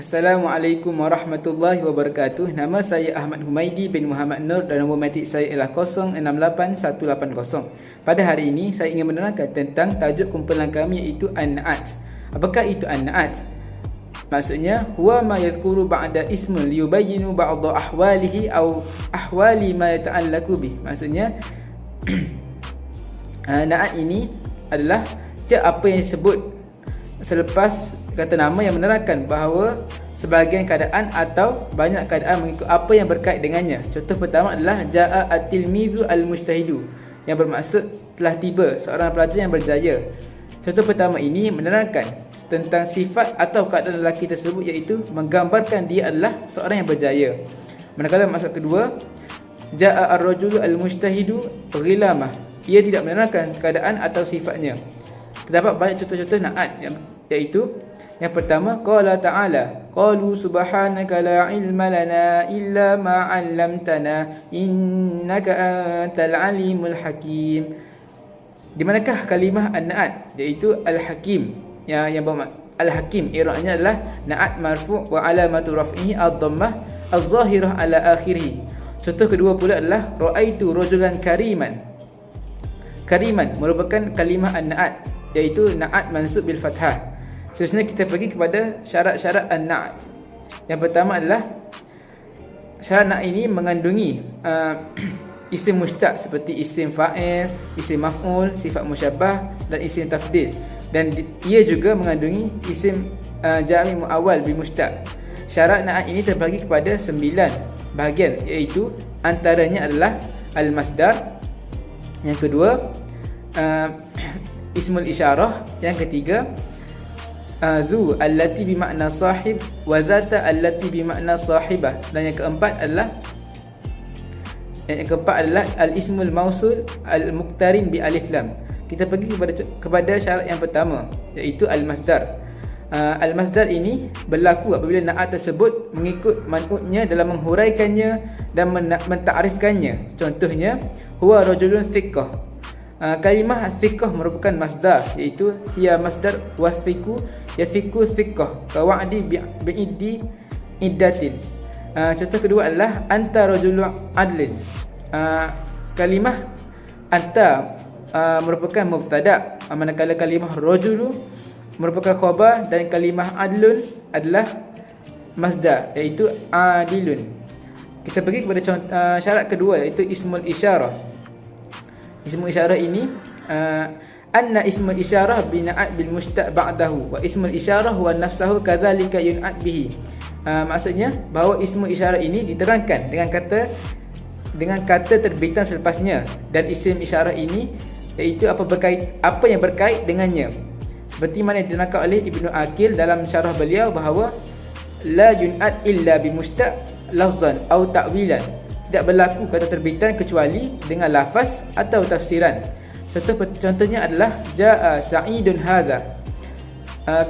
Assalamualaikum warahmatullahi wabarakatuh. Nama saya Ahmad Humaidi bin Muhammad Nur dan nombor matrik saya ialah 068180. Pada hari ini saya ingin menerangkan tentang tajuk kumpulan kami iaitu An-Na'at. Apakah itu An-Na'at? Maksudnya huwa ma yadhkuru ba'da ismun liyubayyinu ba'da ahwalihi aw ahwali ma yata'allaqu bih. Maksudnya Na'at ini adalah setiap apa yang disebut selepas kata nama yang menerangkan bahawa sebahagian keadaan atau banyak keadaan mengikut apa yang berkait dengannya. Contoh pertama adalah ja'a at-tilmizu al-mujtahidu, yang bermaksud telah tiba seorang pelajar yang berjaya. Contoh pertama ini menerangkan tentang sifat atau keadaan lelaki tersebut, iaitu menggambarkan dia adalah seorang yang berjaya. Manakala maksud kedua, ja'a ar-rajulu al-mujtahidu ghilamah, ia tidak menerangkan keadaan atau sifatnya. Terdapat banyak contoh-contoh na'at iaitu yang pertama, qala ta'ala qalu subhanaka la ilma lana illa ma 'allamtana innaka antal alimul hakim. Di manakah kalimah an-na'at iaitu al-hakim yang bermakna al-hakim, i'rabnya adalah na'at marfu' wa alamatu raf'ihi ad-dhammah az-zahirah ala akhirih. Contoh kedua pula adalah ra'aitu rajulan kariman. Kariman merupakan kalimah an-na'at iaitu na'at mansub bil fathah. Seterusnya kita pergi kepada syarat-syarat an-na'at. Yang pertama adalah syarat na'at ini mengandungi isim mushtaq seperti isim fa'il, isim maf'ul, sifat musyabbah dan isim tafdil. Dan ia juga mengandungi isim jami' mu'awwal bi mushtaq. Syarat na'at ini terbagi kepada 9 bahagian, iaitu antaranya adalah al-masdar, yang kedua ismul isyarah, yang ketiga zu allati bimakna sahib wa zata allati bimakna sahibah, dan yang keempat adalah al-ismul mausul al-muqtarin bi alif lam. Kita pergi kepada syarat yang pertama, iaitu al-masdar. Al-masdar ini berlaku apabila na'at tersebut mengikut man'utnya dalam menghuraikannya dan mentakrifkannya. Contohnya huwa rajulun thiqah. Kalimah thiqah merupakan masdar, iaitu hiya masdar wathiqu yathiqu thiqah ka wa'di bi'iddi iddatin. Contoh kedua adalah anta rajulun adlin. Kalimah anta merupakan mubtada', manakala kalimah rajulu merupakan khabar dan kalimah adlun adalah masdar, iaitu adilun. Kita pergi kepada syarat kedua, iaitu ismul isyarah. Ismul isyarah ini anna ismul isyarah bina'at bil mushtaq ba'dahu wa ismul isyarah wa nafsuhu kadzalika yun'at bihi. Maksudnya bahawa ismul isyarah ini diterangkan dengan kata terbitan selepasnya, dan isim isyarah ini iaitu apa yang berkait dengannya. Seperti mana yang diterangkan oleh Ibnu Aqil dalam syarah beliau bahawa la yun'at illa bi mushtaq lafzan atau ta'wilan. Tidak berlaku kata terbitan kecuali dengan lafaz atau tafsiran. Contohnya adalah ja'a sa'idun hadha.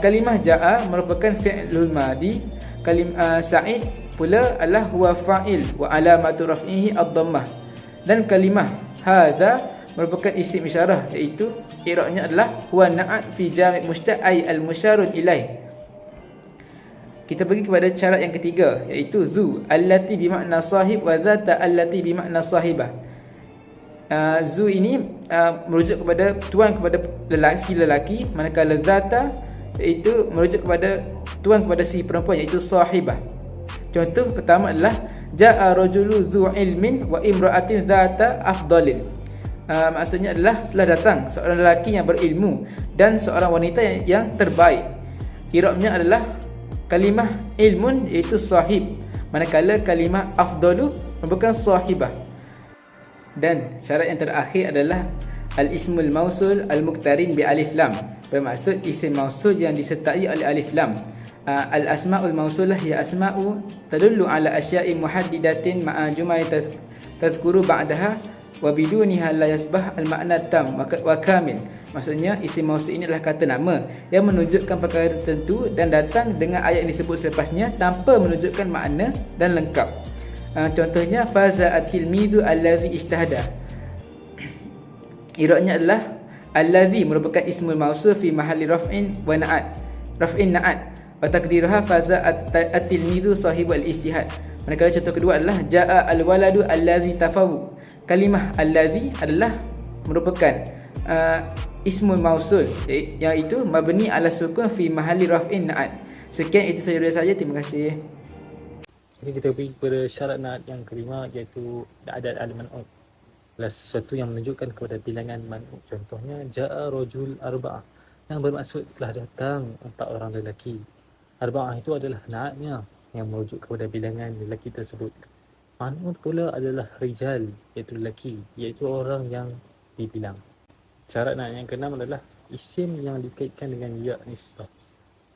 Kalimah ja'a merupakan fi'lul madi. Kalimah sa'id pula adalah huwa fa'il wa alamatu raf'ihi ad-dhammah. Dan kalimah hadha merupakan isim isyarah, iaitu i'rabnya adalah huwa na'at fi jami' mushtaq ay al-musyarun ilaih. Kita pergi kepada syarat yang ketiga, iaitu zu allati bimakna sahib wa zata allati bimakna sahibah. Zu ini merujuk kepada tuan kepada lelaki, manakala zata iaitu merujuk kepada tuan kepada si perempuan, iaitu sahibah. Contoh pertama adalah ja'a rajulu zu ilmin wa imra'atin zata afdalin. Maksudnya adalah telah datang seorang lelaki yang berilmu dan seorang wanita yang terbaik. I'rabnya adalah kalimah ilmun iaitu sahib, manakala kalimah afdalu merupakan sahibah. Dan syarat yang terakhir adalah al-ismul mausul al-muqtarin bi alif lam, bermaksud isim mausul yang disertai oleh alif lam. Al-asma'ul mausulah ya asma'u tadullu ala asya'i muhaddidatin ma'a jumai tazkuru ba'daha wa biduniha la yasbah al-ma'na tam wa kamil. Maksudnya isim mausul ini adalah kata nama yang menunjukkan perkara tertentu dan datang dengan ayat yang disebut selepasnya tanpa menunjukkan makna dan lengkap. Contohnya faza at-tilmizu allazi ijtahada. I'rabnya adalah allazi merupakan ismul mausul fi mahalli raf'in wa na'at. Raf'in na'at. Wa taqdiruha faza at-tilmizu sahibul ijtihad. Manakala contoh kedua adalah jaa al-waladu allazi tafawu. Kalimah allazi adalah merupakan ismul mausul, iaitu mabni ala sukun fi mahalli raf'in na'at. Sekian itu saja dari saya. Terima kasih. Jadi kita pergi kepada syarat naat yang kelima, iaitu adat al-man'ut. Adalah sesuatu yang menunjukkan kepada bilangan man'ut. Contohnya jaa rajul arba'ah, yang bermaksud telah datang 4 orang lelaki. Arba'ah itu adalah naatnya yang merujuk kepada bilangan lelaki tersebut. Man'ut pula adalah rijal, iaitu lelaki, iaitu orang yang dibilang. Syarat naat yang keenam adalah isim yang dikaitkan dengan ya nisbah.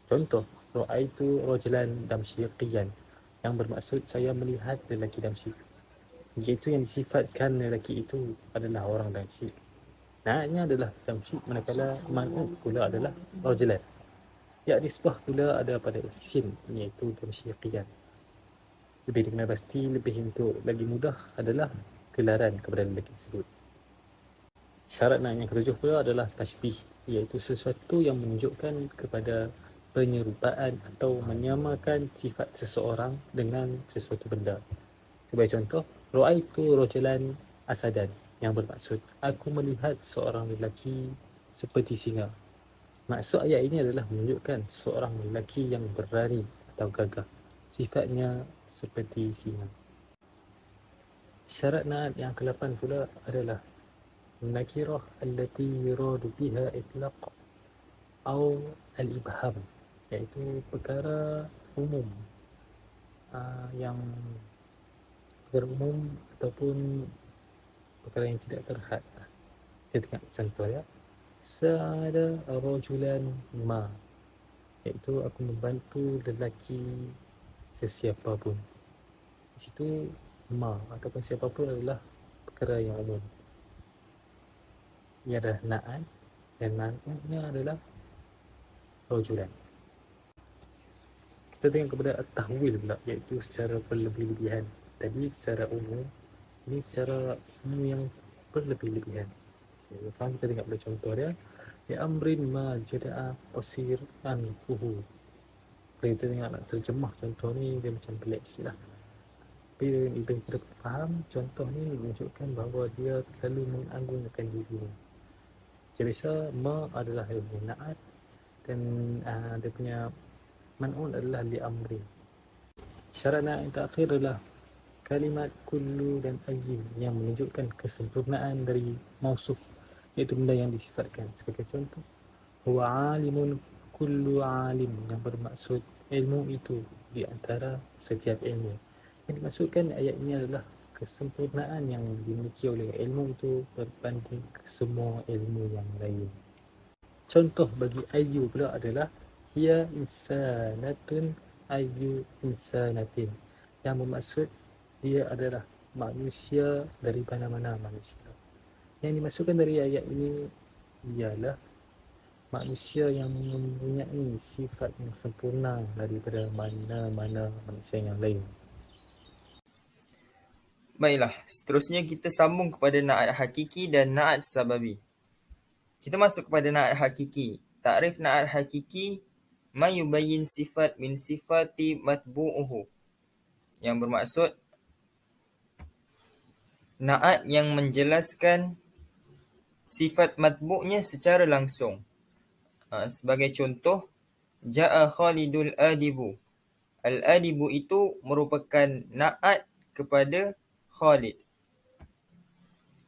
Contoh, ra'aitu rajulan damsyiqiyan, yang bermaksud saya melihat lelaki Damsyik, iaitu yang disifatkan lelaki itu adalah orang Damsyik. Naatnya adalah Damsyik, manakala man'ut pula adalah rajulan. Ya nisbah pula ada pada isim, iaitu Damsyiqiyan. Lebih dikenal pasti, lebih untuk lagi mudah adalah gelaran kepada lelaki tersebut. Syarat naat yang ketujuh pula adalah tashbih, iaitu sesuatu yang menunjukkan kepada penyerupaan atau menyamakan sifat seseorang dengan sesuatu benda. Sebagai contoh, ra'aitu rajulan asadan, yang bermaksud aku melihat seorang lelaki seperti singa. Maksud ayat ini adalah menunjukkan seorang lelaki yang berani atau gagah, sifatnya seperti singa. Syarat naat yang ke-8 pula adalah nakirah allati yuradu biha itlaq atau al-ibham, iaitu perkara umum yang perkara umum ataupun perkara yang tidak terhad. Kita tengok contoh ya. Sa'ada rajulan ma, iaitu aku membantu lelaki sesiapa pun. Di situ ma ataupun siapa pun adalah perkara yang umum. Ia adalah naat dan man'utnya adalah rajulan. Kita tengok kepada at-tahwil pula, iaitu secara berlebih-lebihan. Tadi secara umum, ini secara umum yang berlebih-lebihan. Okay, faham? Kita tengok pada contoh dia. Ya amrin ma jada'a qasir anfuhu. Kalau kita tengok nak terjemah contoh ni, dia macam pelik sikit lah. Tapi lebih kita faham, contoh ni menunjukkan bahawa dia selalu mengagungkan dirinya. Macam biasa, ma adalah naat dan dia punya man'ut adalah li amri. Syarat naat yang terakhir adalah kalimat kullu dan ayyin, yang menunjukkan kesempurnaan dari mausuf, iaitu benda yang disifatkan. Sebagai contoh, huwa alimun kullu alim, yang bermaksud ilmu itu di antara setiap ilmu. Yang dimaksudkan ayat ini adalah kesempurnaan yang dimiliki oleh ilmu itu berbanding ke semua ilmu yang lain. Contoh bagi ayyu pula adalah hiya insanatun ayyu insanatin, yang bermaksud dia adalah manusia dari mana-mana manusia. Yang dimaksudkan dari ayat ini ialah manusia yang mempunyai sifat yang sempurna daripada mana-mana manusia yang lain. Baiklah, seterusnya kita sambung kepada naat hakiki dan naat sababi. Kita masuk kepada naat hakiki. Takrif naat hakiki, ma yubayyin sifat min sifati matbu'uhu, yang bermaksud naat yang menjelaskan sifat matbu'nya secara langsung. Sebagai contoh, ja'a Khalidul adibu. Al-adibu itu merupakan naat kepada Khalid.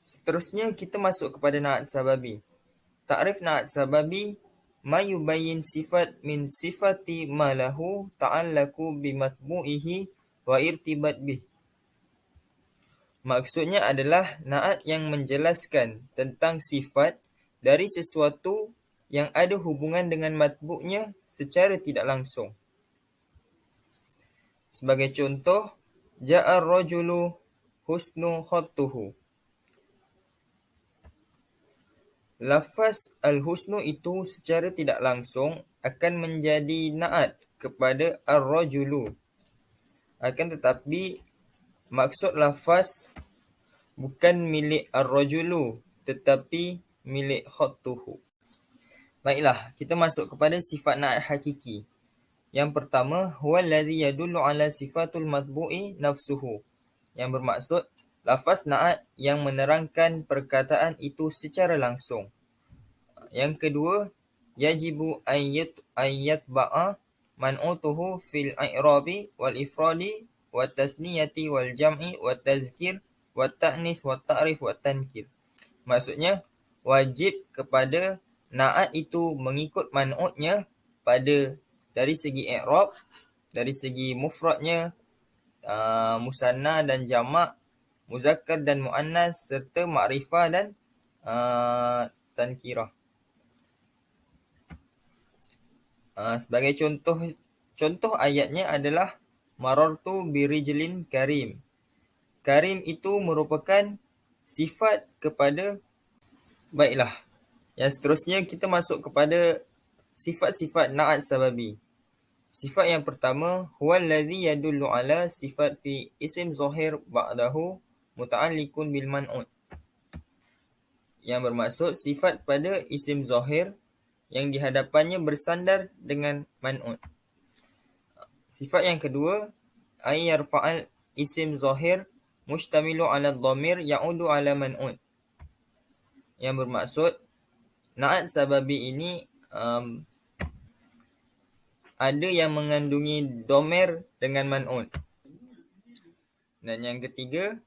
Seterusnya kita masuk kepada naat sababi. Takrif naat sababi, ma yubayyin sifat min sifati ma lahu ta'allaku bimatbu'ihi wa irtibat bih. Maksudnya adalah naat yang menjelaskan tentang sifat dari sesuatu yang ada hubungan dengan matbu'nya secara tidak langsung. Sebagai contoh, ja'a rajulu husnu khattuhu. Lafaz al-husnu itu secara tidak langsung akan menjadi naat kepada ar-rajulu. Akan tetapi maksud lafaz bukan milik ar-rajulu tetapi milik khattuhu. Baiklah, kita masuk kepada sifat naat hakiki. Yang pertama, huwa alladhi yadullu ala sifatul matbu'i nafsuhu. Yang bermaksud, lafaz na'at yang menerangkan perkataan itu secara langsung. Yang kedua, yajibu ayyat ba'a man'utuhu fil i'rabi wal ifradi wat tasniyati wal jam'i wat tazkir wat ta'nis wat ta'rif wat tankir. Maksudnya, wajib kepada na'at itu mengikut man'utnya pada dari segi i'rab, dari segi mufradnya, musanna dan jamak, muzakkar dan muannas, serta makrifah dan tankirah. Sebagai contoh ayatnya adalah marartu birijlin karim. Karim itu merupakan sifat kepada, baiklah. Yang seterusnya kita masuk kepada sifat-sifat na'at sababi. Sifat yang pertama, huwa alladhi yadullu ala sifat fi isim zahir ba'dahu muta'alliqun bil man'ut. Yang bermaksud sifat pada isim zahir yang di hadapannya bersandar dengan man'ut. Sifat yang kedua, ay yarfa'al isim zahir mushtamilu ala dhamir ya'udu ala man'ut. Yang bermaksud na'at sababi ini ada yang mengandungi domer dengan man'ut. Dan yang ketiga,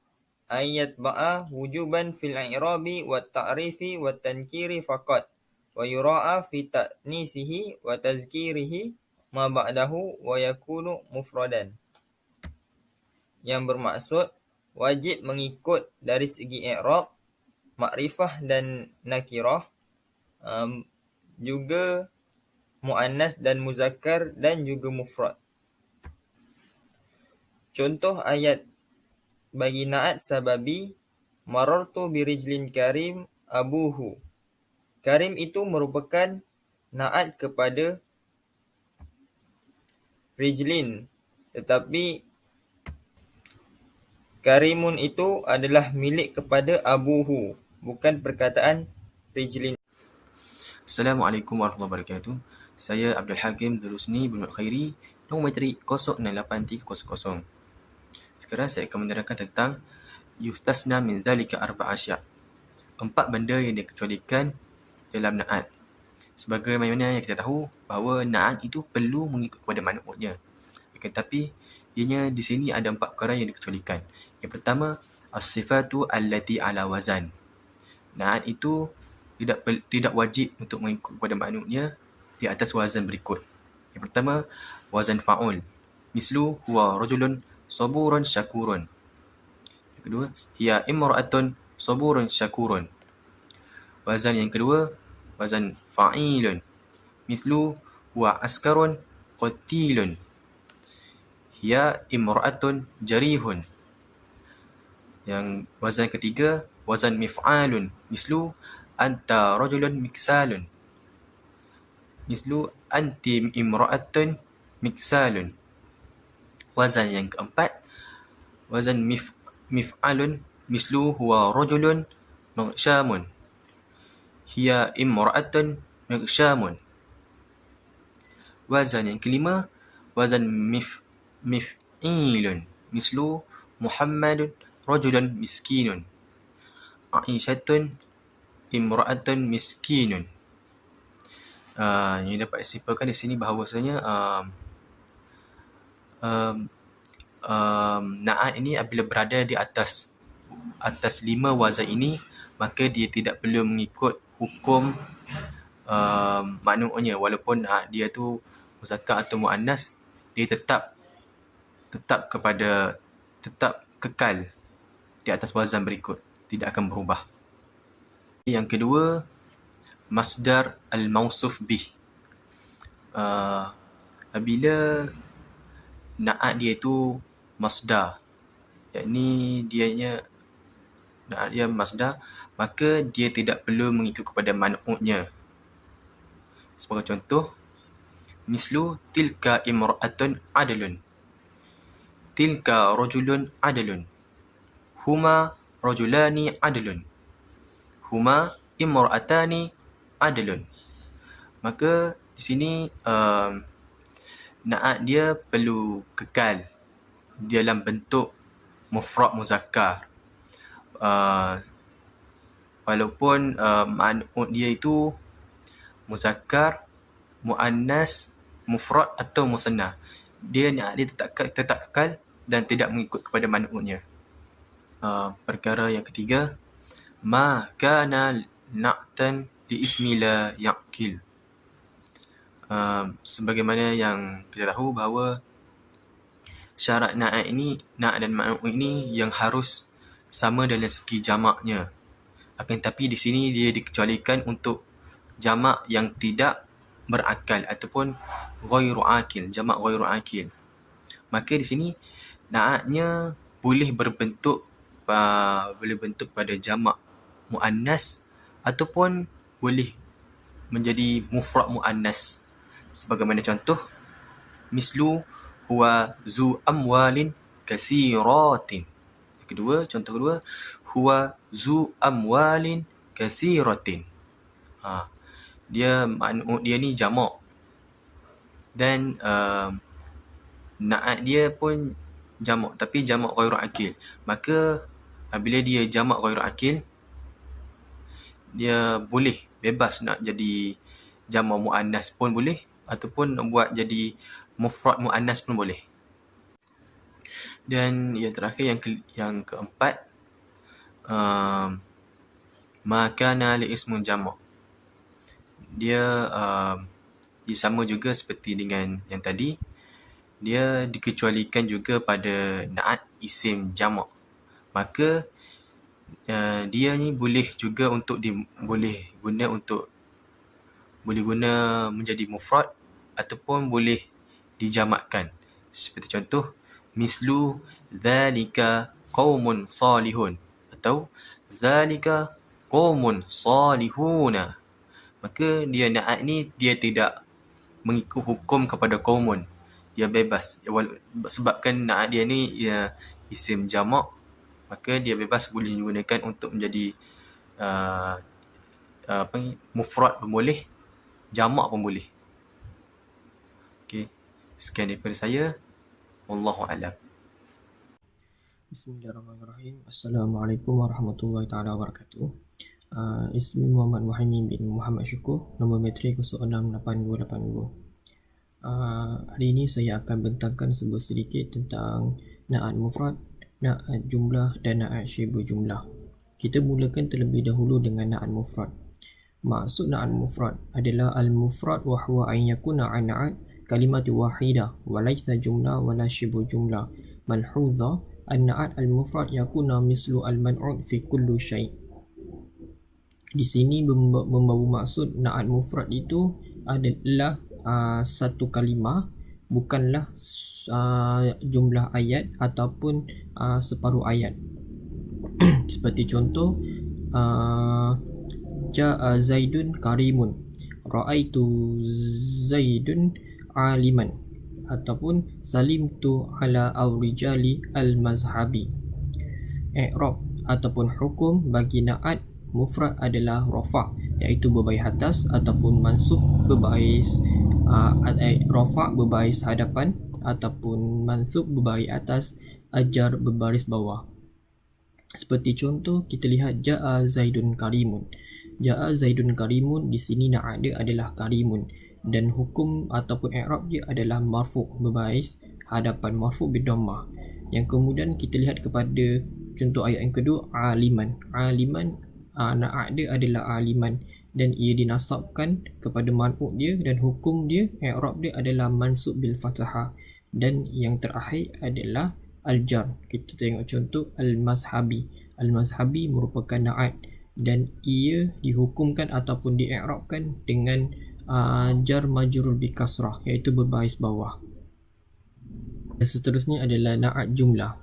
ayat ba'a wujuban fil i'rabi wat ta'rifi wat tankiri faqat wa yura'a fi ta'nisihi wa tazkirihi ma ba'dahu wa yakunu mufradan. Yang bermaksud wajib mengikut dari segi i'rab, makrifah dan nakirah, juga muannas dan muzakkar dan juga mufrad. Contoh ayat bagi na'at sababi, marartu birijlin karim abuhu. Karim itu merupakan na'at kepada rijlin, tetapi karimun itu adalah milik kepada abuhu, bukan perkataan rijlin. Assalamualaikum warahmatullahi wabarakatuh. Saya Abdul Hakim Darusni bin Khairi, nombor matrik 068300. Sekarang saya akan menerangkan tentang yustasna min zalika arba'a asya'. 4 benda yang dikecualikan dalam na'at. Sebagaimana yang kita tahu bahawa na'at itu perlu mengikut kepada man'utnya. Tetapi ianya di sini ada 4 perkara yang dikecualikan. Yang pertama, as-sifatu allati ala wazan. Na'at itu tidak wajib untuk mengikut kepada man'utnya di atas wazan berikut. Yang pertama, wazan fa'ul. Mislu huwa rajulun saburun syakurun. Yang kedua, hiya imra'atun saburun syakurun. Wazan yang kedua, wazan fa'ilun. Mislu huwa askarun qatilun. Hiya imra'atun jarihun. Yang wazan ketiga, wazan mif'alun. Mislu anta rajulun miksalun. Mislu anti imra'atun miksalun. Wazan yang keempat, wazan mif'alun. Mislu huwa rajulun maghsyamun. Hiya imra'atun maghsyamun. Wazan yang kelima, wazan mif'ilun. Mislu Muhammadun rajulun miskinun. Aisyatun imra'atun miskinun. Yang dapat disimpulkan di sini bahawasanya na'at ini apabila berada di atas 5 wazan ini, maka dia tidak perlu mengikut hukum man'utnya. Walaupun na'at dia tu muzakkar atau muannas, dia tetap kekal di atas wazan berikut, tidak akan berubah. Yang kedua, masdar al-mausuf bih. Apabila na'at dia itu masdar, yakni na'at dia masdar, maka dia tidak perlu mengikut kepada man'utnya. Sebagai contoh, mislu tilka imra'atun adlun. Tilka rajulun adlun. Huma rajulani adlun. Huma imra'atani adlun. Maka di sini Na'at dia perlu kekal dalam bentuk mufrad muzakkar. Walaupun man'ut dia itu muzakkar, muannas, mufrad atau musanna, dia tetap kekal dan tidak mengikut kepada man'utnya. Perkara yang ketiga, ma kana na'tan li ismi la yaqil. Sebagaimana yang kita tahu bahawa syarat na'at dan man'ut ini yang harus sama dalam segi jamaknya. Akan tetapi di sini dia dikecualikan untuk jamak yang tidak berakal ataupun ghairu akil, jamak ghairu akil. Maka di sini na'atnya boleh berbentuk pada jamak muannas ataupun boleh menjadi mufrad muannas. Sebagaimana contoh, mislu huwa zu amwalin kasiratin. Contoh kedua, huwa zu amwalin kasiratin. Dia man'ut dia ni jamak dan na'at dia pun jamak, tapi jamak ghairu akil. Maka bila dia jamak ghairu akil, dia boleh bebas nak jadi jamak muannas pun boleh ataupun nak buat jadi mufrad muannas pun boleh. Dan yang terakhir, yang keempat, ma kana li ismun jamak. Dia sama juga seperti dengan yang tadi. Dia dikecualikan juga pada na'at isim jamak. Maka dia ni boleh juga boleh guna menjadi mufrad ataupun boleh dijamakkan. Seperti contoh, mislu dzalika qaumun salihun atau dzalika qaumun salihuna. Maka dia na'at ni dia tidak mengikut hukum kepada qaumun. Dia bebas. Sebabkan na'at dia ni isim jamak, maka dia bebas boleh digunakan untuk menjadi mufrad pun boleh, jamak pun boleh. Okey, sekian daripada saya. Wallahu a'lam. Bismillahirrahmanirrahim. Assalamualaikum warahmatullahi taala wabarakatuh. Ismi Muhammad Muhammad bin Muhammad Syukur, nombor metrik 068282. Hari ini saya akan bentangkan sedikit tentang na'at mufrad, na'at jumlah dan na'at syibhu jumlah. Kita mulakan terlebih dahulu dengan na'at mufrad. Maksud na'at mufrad adalah al-mufrad wa huwa an yakuna na'at kalimat wahidah wa laysa jumlah wa la syibhu jumlah. Malhudha an-na'at al-mufrad yakuna mislu al-man'ut fi kulli syai'. Di sini membawa maksud na'at mufrad itu adalah satu kalimah, bukanlah jumlah ayat ataupun separuh ayat. Seperti contoh, ja'a Zaidun karimun, ra'aitu Zaidun aliman, ataupun salimtu ala al-rijali al-mazhabi. I'rab ataupun hukum bagi na'at mufrad adalah rafa', iaitu berbaris atas, ataupun mansub berbaris rafa' berbaris hadapan, ataupun mansub berbaris atas, ajar berbaris bawah. Seperti contoh, kita lihat ja'a Zaidun karimun. Ja'a Zaidun karimun, di sini na'at dia adalah karimun, dan hukum ataupun i'rab dia adalah marfu' berbaris hadapan, marfu' bidhammah. Yang kemudian kita lihat kepada contoh ayat yang kedua, aliman. Aliman, na'at dia adalah aliman dan ia dinasabkan kepada man'ut dia, dan hukum dia, i'rab dia adalah mansub bil fathah. Dan yang terakhir adalah al-jar. Kita tengok contoh al-mazhabi. Al-mazhabi merupakan na'at dan ia dihukumkan ataupun di'irabkan dengan jar majrur bi kasrah, iaitu berbaris bawah. Dan seterusnya adalah na'at jumlah.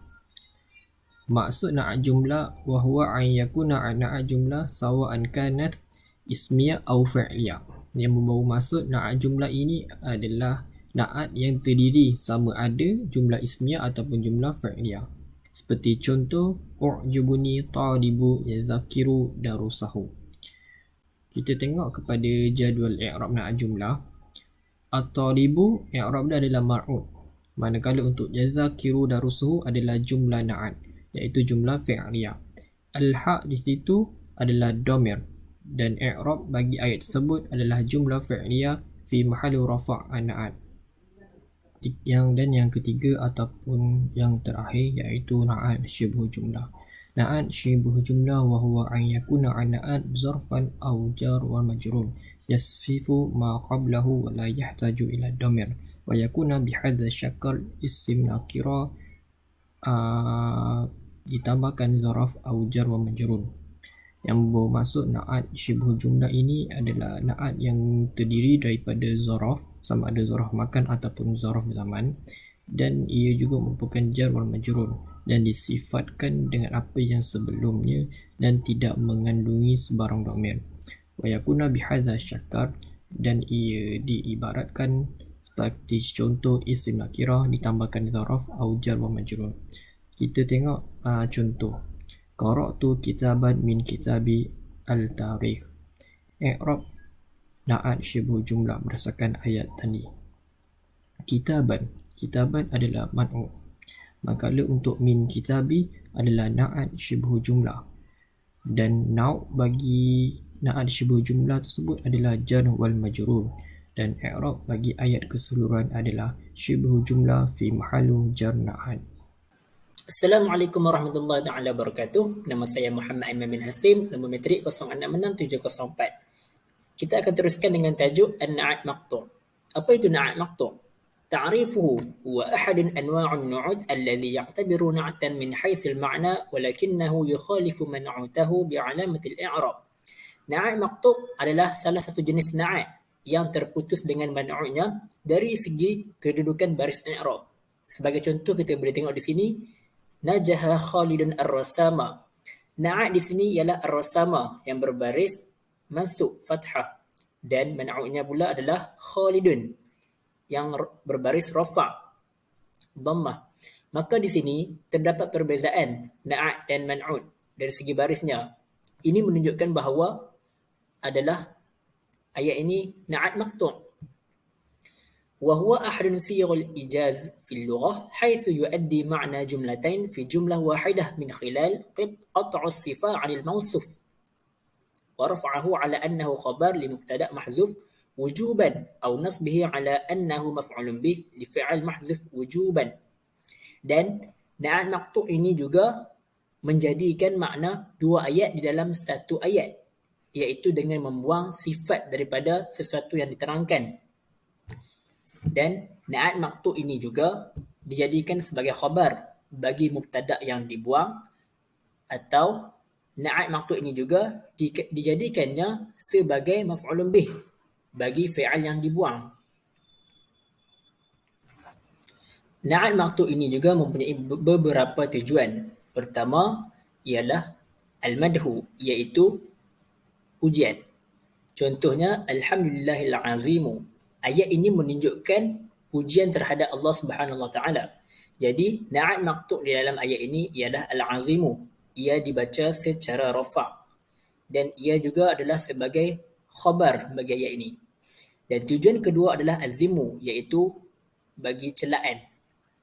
Maksud na'at jumlah wa huwa an yakuna na'at jumlah sawa'an kanat ismiyah atau fi'liyah. Yang membawa maksud na'at jumlah ini adalah na'at yang terdiri sama ada jumlah ismiyah ataupun jumlah fi'liyah. Seperti contoh, u'jubuni talibu yadhakiru darusahu. Kita tengok kepada jadual i'rab na'at jumlah. At-talibu i'rab dia adalah mar'ud. Manakala untuk yazakiru darusuhu adalah jumlah na'at, iaitu jumlah fi'liyah. Al-ha di situ adalah domir dan i'rab bagi ayat tersebut adalah jumlah fi'liyah fi mahalli rafa' an-na'at. Yang ketiga ataupun yang terakhir iaitu na'at syibhu jumlah. Na'at syibhu jumlah wa huwa an yakuna na'at zarfan aw jar wal majrur yasfifu ma qablahu wa la yahtaju ila damir wa yakuna bihadza syakal isim nakira ditambahkan zaraf aw jar wa majrur. Yang bermaksud na'at syibhu jumlah ini adalah na'at yang terdiri daripada zaraf, sama ada zaraf makan ataupun zaraf zaman, dan ia juga merupakan jar wal majrur dan disifatkan dengan apa yang sebelumnya dan tidak mengandungi sebarang dhamir. Wa yakuna bihadza syakar, dan ia diibaratkan seperti contoh isim nakirah ditambahkan zaraf au jar wal majrur. Kita tengok contoh. Qara'tu kitaban min kitabi al-tarikh. I'rab na'at syibhu jumlah berdasarkan ayat tadi. Kitaban adalah mad'u. Manakala untuk min kitabi adalah na'at syibhu jumlah. Dan nau' bagi na'at syibhu jumlah tersebut adalah jar wal majrur. Dan i'rab bagi ayat keseluruhan adalah syibhu jumlah fi mahallu jar na'at. Assalamualaikum warahmatullahi taala wabarakatuh. Nama saya Muhammad Aiman bin Hasim, nombor metrik 066704. Kita akan teruskan dengan tajuk an-na'at maqtu'. Apa itu na'at maqtu'? Ta'rifuhu huwa ahad anwa'un nu'ud alladhi ya'tabiru na'atan min haythu al-ma'na walakinahu yukhalifu man'utahu bi'alamati al-i'rab. Na'at maqtu' adalah salah satu jenis na'at yang terputus dengan man'u'nya dari segi kedudukan baris i'rab. Sebagai contoh kita boleh tengok di sini, Najaha Khalidun ar-rasama. Na'at di sini ialah ar-rasama yang berbaris mansub fathah, dan man'u'nya pula adalah Khalidun yang berbaris rafa' dhammah. Maka di sini terdapat perbezaan na'at dan man'ud dari segi barisnya. Ini menunjukkan bahawa adalah ayat ini na'at maqtu'. وهو أحد صيغ الإيجاز في اللغة حيث يؤدي معنى جملتين في جملة واحدة من خلال قطع الصفة عن الموصوف ورفعه على أنه خبر لمبتدأ محذوف وجوبا أو نصبه على أنه مفعول به لفعل محذوف وجوبا. Dan na'at maqtu' ini juga menjadikan makna dua ayat di dalam satu ayat, iaitu dengan membuang sifat daripada sesuatu yang diterangkan. Dan na'at maqtu' ini juga dijadikan sebagai khabar bagi mubtada' yang dibuang, atau na'at maqtu' ini juga dijadikannya sebagai maf'ulun bih bagi fi'al yang dibuang. Na'at maqtu' ini juga mempunyai beberapa tujuan. Pertama ialah al-madhu, iaitu pujian. Contohnya alhamdulillahil azimu. Ayat ini menunjukkan pujian terhadap Allah Subhanahu Wa Taala. Jadi na'at maqtu' di dalam ayat ini ialah al-azimu. Ia dibaca secara rafa' dan ia juga adalah sebagai khabar bagi ayat ini. Dan tujuan kedua adalah azimu, iaitu bagi celaan.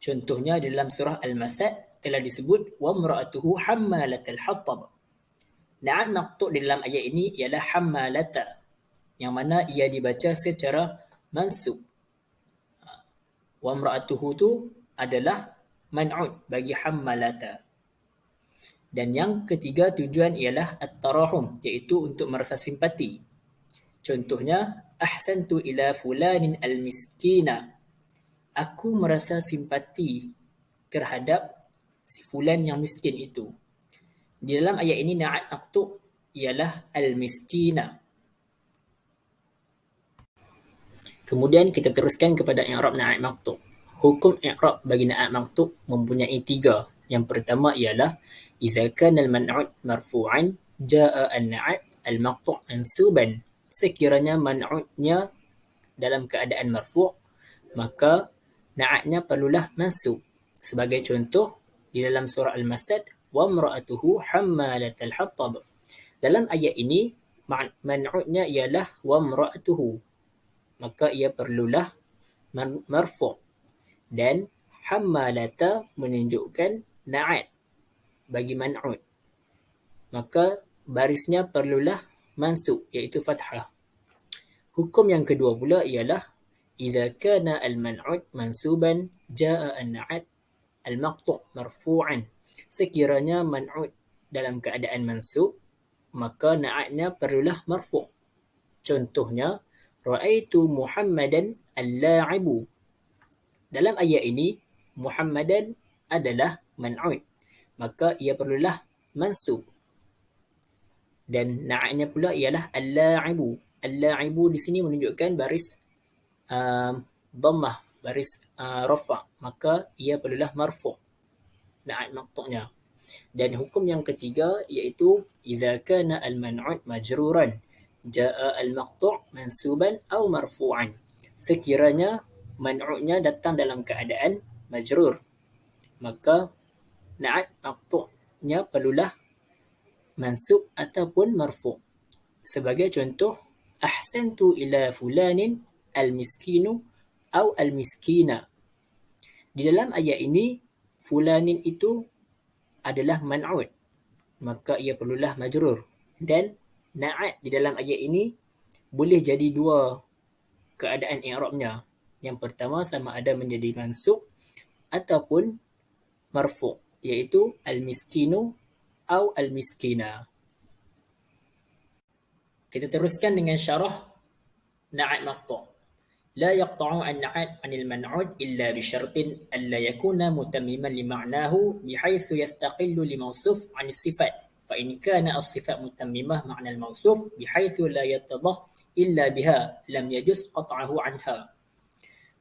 Contohnya dalam surah Al-Masad telah disebut wa imra'atuhu hammalatal hatab. Na'at maqtu' di dalam ayat ini ialah hammalata, yang mana ia dibaca secara mansub. Wa imra'atuhu tu adalah man'ud bagi hammalata. Dan yang ketiga tujuan ialah at-tarahum, iaitu untuk merasa simpati. Contohnya ahsantu ila fulanin al-miskina. Aku merasa simpati terhadap si fulan yang miskin itu. Di dalam ayat ini na'at maqtu' ialah al-miskina. Kemudian kita teruskan kepada i'rab na'at maqtu'. Hukum i'rab bagi na'at maqtu' mempunyai tiga. Yang pertama ialah idza kana al-man'ud marfu'an jaa'a an-na'at al-maqtu' mansuban. Sekiranya man'udnya dalam keadaan marfu', maka na'atnya perlulah mansub. Sebagai contoh di dalam surah Al-Masad wa imra'atuhu hammalatal hatab. Dalam ayat ini man'udnya ialah wa imra'atuhu. maka ia perlulah marfu'. Dan hammalata menunjukkan na'at bagi man'ud, maka barisnya perlulah mansub iaitu fathah. Hukum yang kedua pula ialah idza kana al-man'ud mansuban jaa an-na'at al-maqtu' marfu'an. Sekiranya man'ud dalam keadaan mansub, maka na'atnya perlulah marfu'. Contohnya, ra'aitu Muhammadan al-la'ibu. Dalam ayat ini, Muhammadan adalah man'ud, maka ia perlulah mansub. Dan na'atnya pula ialah al-la'ibu. Al-la'ibu di sini menunjukkan baris dhammah, baris rafa', maka ia perlulah marfu', na'at maqtu'nya. Dan hukum yang ketiga iaitu idza kana al-man'ud majruran jaa al-maqtu' mansuban atau marfu'an. Sekiranya man'udnya datang dalam keadaan majrur, maka na'at maqtu'nya perlulah mansub ataupun marfu'. Sebagai contoh, ahsantu ila fulanin al-miskinu atau al-miskina. Di dalam ayat ini, fulanin itu adalah man'ud, maka ia perlulah majrur. Dan na'at di dalam ayat ini boleh jadi dua keadaan i'rabnya. Yang pertama sama ada menjadi mansub ataupun marfu', iaitu al-miskinu atau al-miskina. Kita teruskan dengan syarah na'at maqtu'. لا يقطع النعت عن المنعوت إلا بشرط ألا يكون متمما لمعناه بحيث يستقل لموصوف عن الصفات، فإن كان الصفات متممة معنى الموصوف بحيث لا يتضح إلا بها لم يجوز قطعه عنها.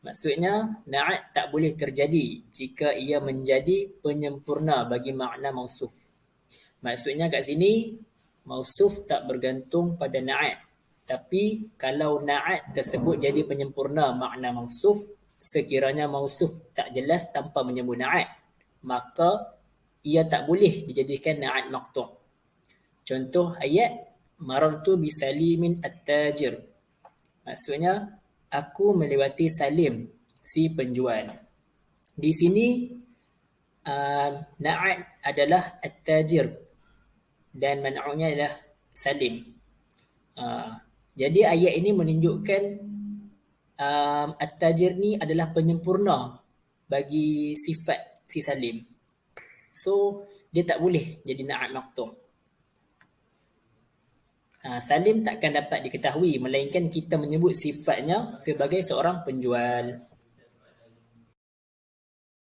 Maksudnya, na'at tak boleh terjadi jika ia menjadi penyempurna bagi makna mausuf. Maksudnya kat sini, mausuf tak bergantung pada na'at. Tapi kalau na'at tersebut jadi penyempurna makna mausuf, sekiranya mausuf tak jelas tanpa menyebut na'at, maka ia tak boleh dijadikan na'at maqtu'. Contoh ayat, marartu bisalimin at-tajir. Maksudnya, aku melewati Salim, si penjual. Di sini, na'at adalah at-tajir dan man'udnya adalah Salim. Jadi ayat ini menunjukkan at-tajir ni adalah penyempurna bagi sifat si Salim. So, dia tak boleh jadi na'at maqtu'. Salim takkan dapat diketahui melainkan kita menyebut sifatnya sebagai seorang penjual.